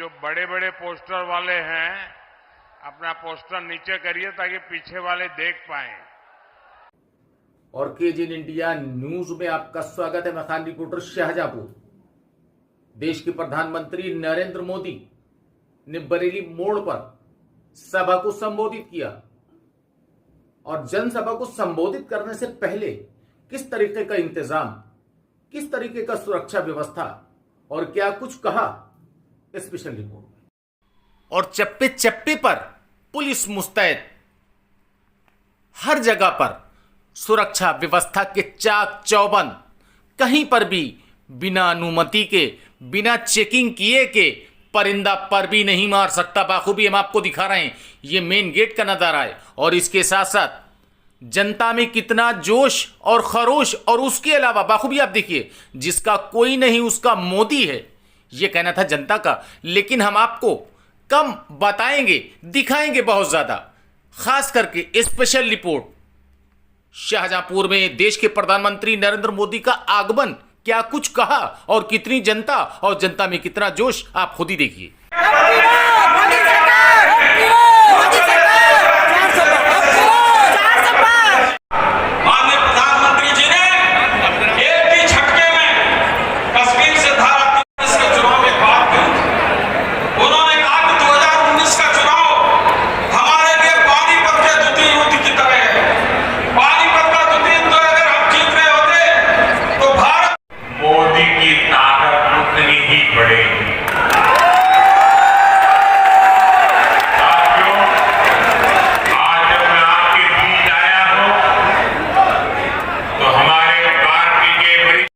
जो बड़े बड़े पोस्टर वाले हैं अपना पोस्टर नीचे करिए ताकि पीछे वाले देख पाएं। और केजी इन इंडिया न्यूज में आपका स्वागत है। मैं खान रिपोर्टर शाहजहांपुर। देश के प्रधानमंत्री नरेंद्र मोदी ने बरेली मोड़ पर सभा को संबोधित किया और जनसभा को संबोधित करने से पहले किस तरीके का इंतजाम, किस तरीके का सुरक्षा व्यवस्था और क्या कुछ कहा, स्पेशल रिपोर्ट में। और चप्पे चप्पे पर पुलिस मुस्तैद, हर जगह पर सुरक्षा व्यवस्था के चाक चौबंद, कहीं पर भी बिना अनुमति के, बिना चेकिंग किए के परिंदा पर भी नहीं मार सकता। बाखूबी हम आपको दिखा रहे हैं, ये मेन गेट का नजारा है। और इसके साथ साथ जनता में कितना जोश और खरोश, और उसके अलावा बाखूबी आप देखिए, जिसका कोई नहीं उसका मोदी है, ये कहना था जनता का। लेकिन हम आपको कम बताएंगे, दिखाएंगे बहुत ज्यादा। खास करके स्पेशल रिपोर्ट, शाहजहांपुर में देश के प्रधानमंत्री नरेंद्र मोदी का आगमन, क्या कुछ कहा और कितनी जनता, और जनता में कितना जोश, आप खुद ही देखिए। मोदी की ताकत उतनी ही बढ़ेगी। साथियों, आज जब मैं आपके बीच आया हूं तो हमारे पार्टी के वरिष्ठ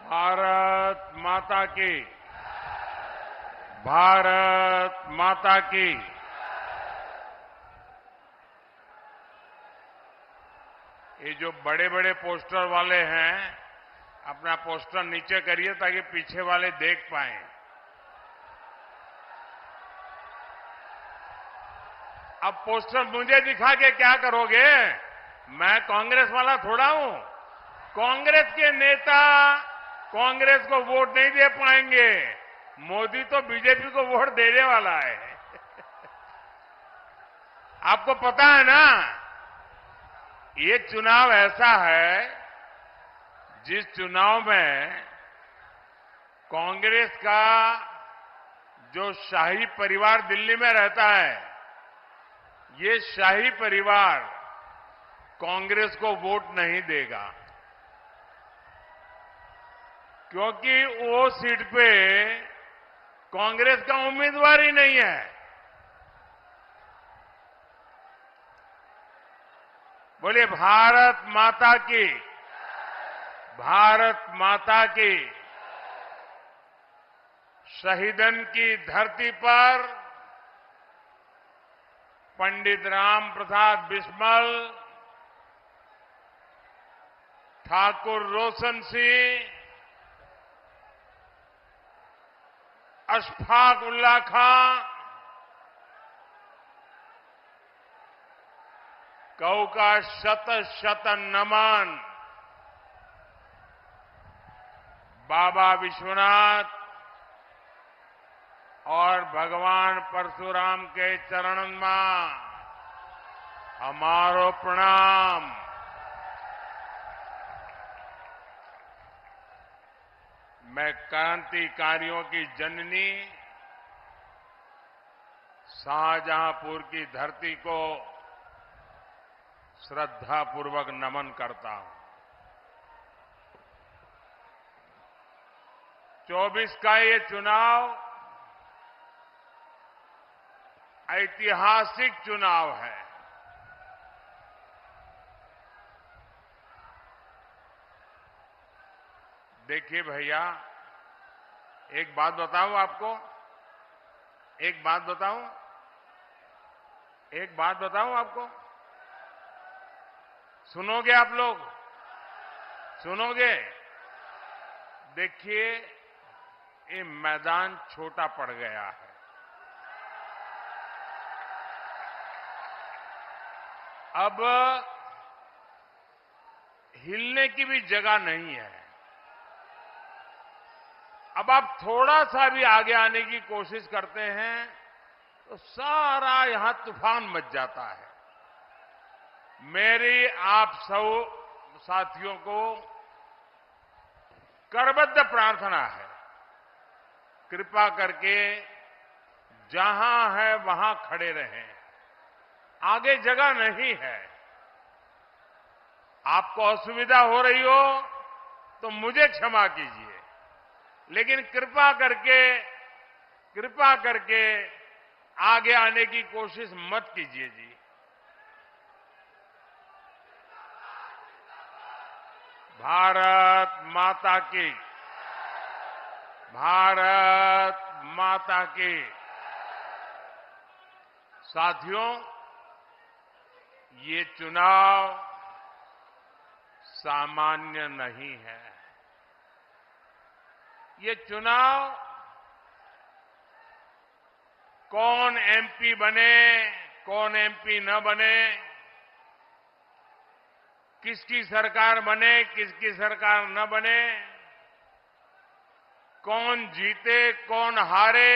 भारत माता की, भारत माता की। ये जो बड़े बड़े पोस्टर वाले हैं अपना पोस्टर नीचे करिए ताकि पीछे वाले देख पाएं। अब पोस्टर मुझे दिखा के क्या करोगे? मैं कांग्रेस वाला थोड़ा हूं। कांग्रेस के नेता कांग्रेस को वोट नहीं दे पाएंगे। मोदी तो बीजेपी को वोट देने वाला है। आपको पता है ना, ये चुनाव ऐसा है जिस चुनाव में कांग्रेस का जो शाही परिवार दिल्ली में रहता है, ये शाही परिवार कांग्रेस को वोट नहीं देगा, क्योंकि वो सीट पे कांग्रेस का उम्मीदवार ही नहीं है। बोलिए भारत माता की, भारत माता की। शहीदन की धरती पर पंडित राम प्रसाद बिस्मल, ठाकुर रोशन सिंह, अशफाक उल्ला खां, कऊ का शत शत नमन। बाबा विश्वनाथ और भगवान परशुराम के चरणन में हमारो प्रणाम। मैं क्रांतिकारियों की जननी शाहजहांपुर की धरती को श्रद्धापूर्वक नमन करता हूं। 24 का ये चुनाव ऐतिहासिक चुनाव है। देखिए भैया, एक बात बताऊं आपको, एक बात बताऊं, एक बात बताऊं आपको, सुनोगे आप लोग? सुनोगे? देखिए, ये मैदान छोटा पड़ गया है। अब हिलने की भी जगह नहीं है। अब आप थोड़ा सा भी आगे आने की कोशिश करते हैं तो सारा यहां तूफान मच जाता है। मेरी आप सब साथियों को करबद्ध प्रार्थना है, कृपा करके जहां है वहां खड़े रहें। आगे जगह नहीं है। आपको असुविधा हो रही हो तो मुझे क्षमा कीजिए, लेकिन कृपा करके आगे आने की कोशिश मत कीजिए जी। भारत माता की, भारत माता की। साथियों, ये चुनाव सामान्य नहीं है। ये चुनाव कौन एमपी बने, कौन एमपी न बने, किसकी सरकार बने, किसकी सरकार न बने, कौन जीते, कौन हारे,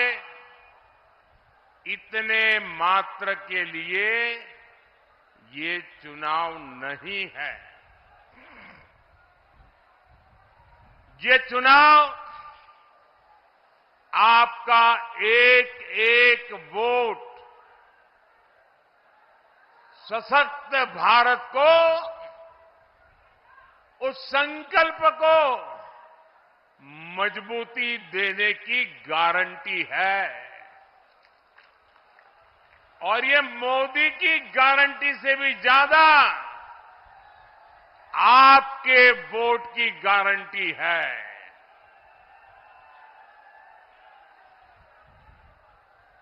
इतने मात्र के लिए ये चुनाव नहीं है। ये चुनाव आपका एक एक वोट सशक्त भारत को, उस संकल्प को मजबूती देने की गारंटी है। और ये मोदी की गारंटी से भी ज्यादा आपके वोट की गारंटी है।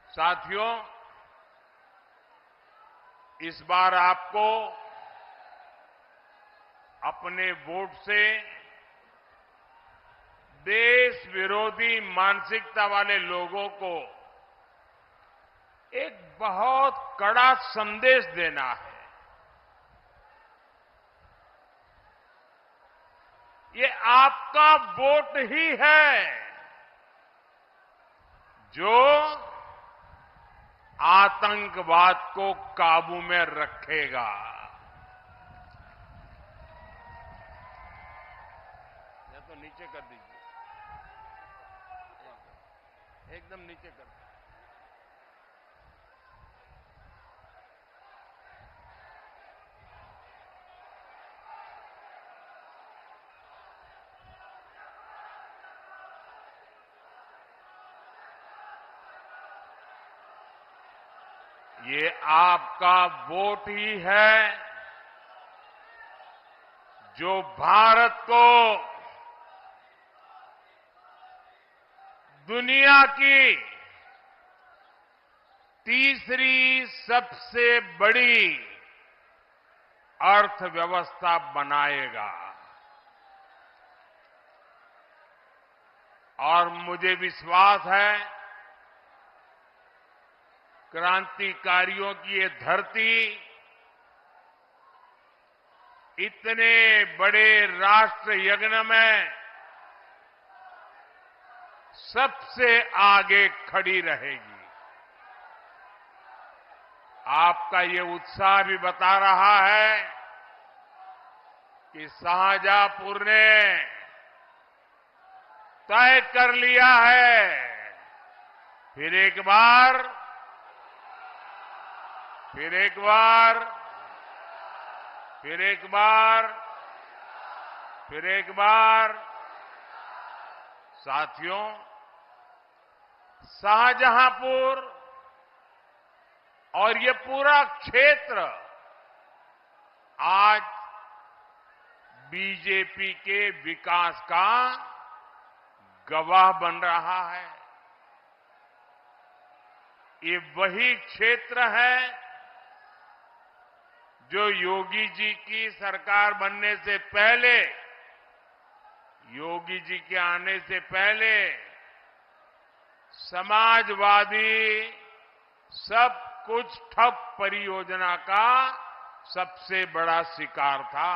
साथियों, इस बार आपको अपने वोट से देश विरोधी मानसिकता वाले लोगों को एक बहुत कड़ा संदेश देना है। ये आपका वोट ही है जो आतंकवाद को काबू में रखेगा। या तो नीचे कर दीजिए, एकदम नीचे कर दीजिए। ये आपका वोट ही है जो भारत को दुनिया की तीसरी सबसे बड़ी अर्थव्यवस्था बनाएगा। और मुझे विश्वास है क्रांतिकारियों की ये धरती इतने बड़े राष्ट्र यज्ञ में सबसे आगे खड़ी रहेगी। आपका ये उत्साह भी बता रहा है कि शाहजहांपुर ने तय कर लिया है फिर एक बार साथियों, शाहजहांपुर और ये पूरा क्षेत्र आज बीजेपी के विकास का गवाह बन रहा है। ये वही क्षेत्र है जो योगी जी की सरकार बनने से पहले, योगी जी के आने से पहले समाजवादी सब कुछ ठप परियोजना का सबसे बड़ा शिकार था।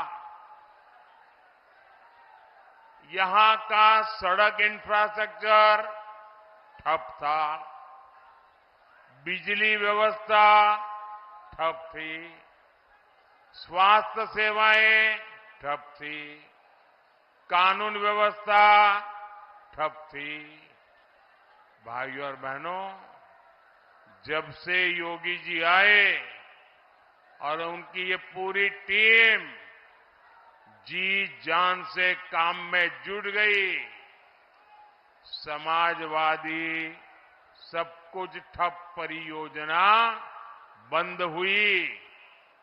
यहां का सड़क इंफ्रास्ट्रक्चर ठप था, बिजली व्यवस्था ठप थी, स्वास्थ्य सेवाएं ठप थी, कानून व्यवस्था ठप थी। भाइयों और बहनों, जब से योगी जी आए और उनकी ये पूरी टीम जी जान से काम में जुट गई, समाजवादी सब कुछ ठप परियोजना बंद हुई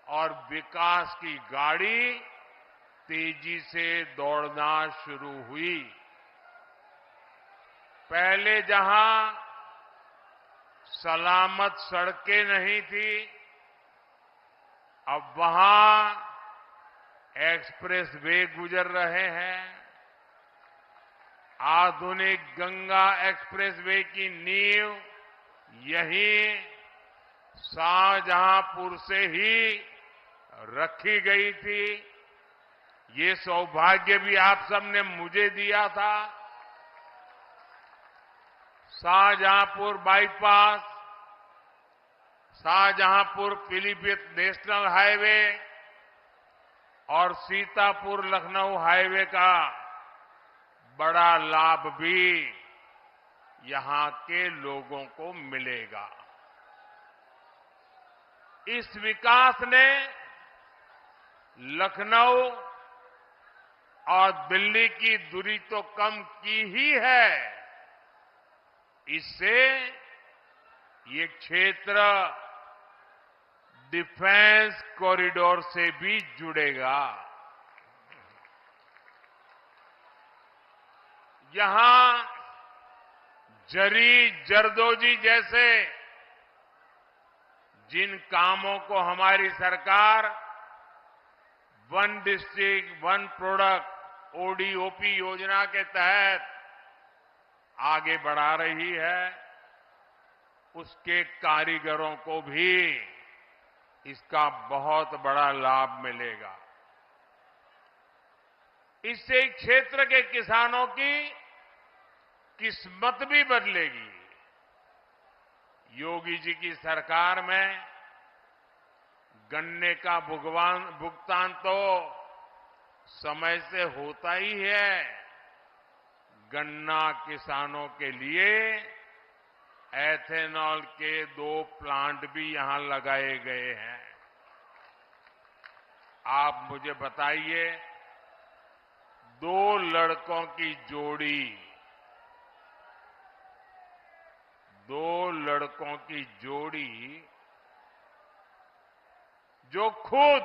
और विकास की गाड़ी तेजी से दौड़ना शुरू हुई। पहले जहां सलामत सड़कें नहीं थी, अब वहां एक्सप्रेस वे गुजर रहे हैं। आधुनिक गंगा एक्सप्रेस वे की नींव यहीं शाहजहांपुर से ही रखी गई थी। ये सौभाग्य भी आप सबने मुझे दिया था। Shahjahanpur bypass, Shahjahanpur Pilibhit national highway और सीतापुर लखनऊ हाईवे का बड़ा लाभ भी यहां के लोगों को मिलेगा। इस विकास ने लखनऊ और दिल्ली की दूरी तो कम की ही है, इससे ये क्षेत्र डिफेंस कॉरिडोर से भी जुड़ेगा। यहां जरी जरदोजी जैसे जिन कामों को हमारी सरकार one district one product ODOP योजना के तहत आगे बढ़ा रही है, उसके कारीगरों को भी इसका बहुत बड़ा लाभ मिलेगा। इससे क्षेत्र के किसानों की किस्मत भी बदलेगी। योगी जी की सरकार में गन्ने का भुगतान तो समय से होता ही है। गन्ना किसानों के लिए एथेनॉल के 2 प्लांट भी यहां लगाए गए हैं। आप मुझे बताइए, 2 लड़कों की जोड़ी, 2 लड़कों की जोड़ी जो खुद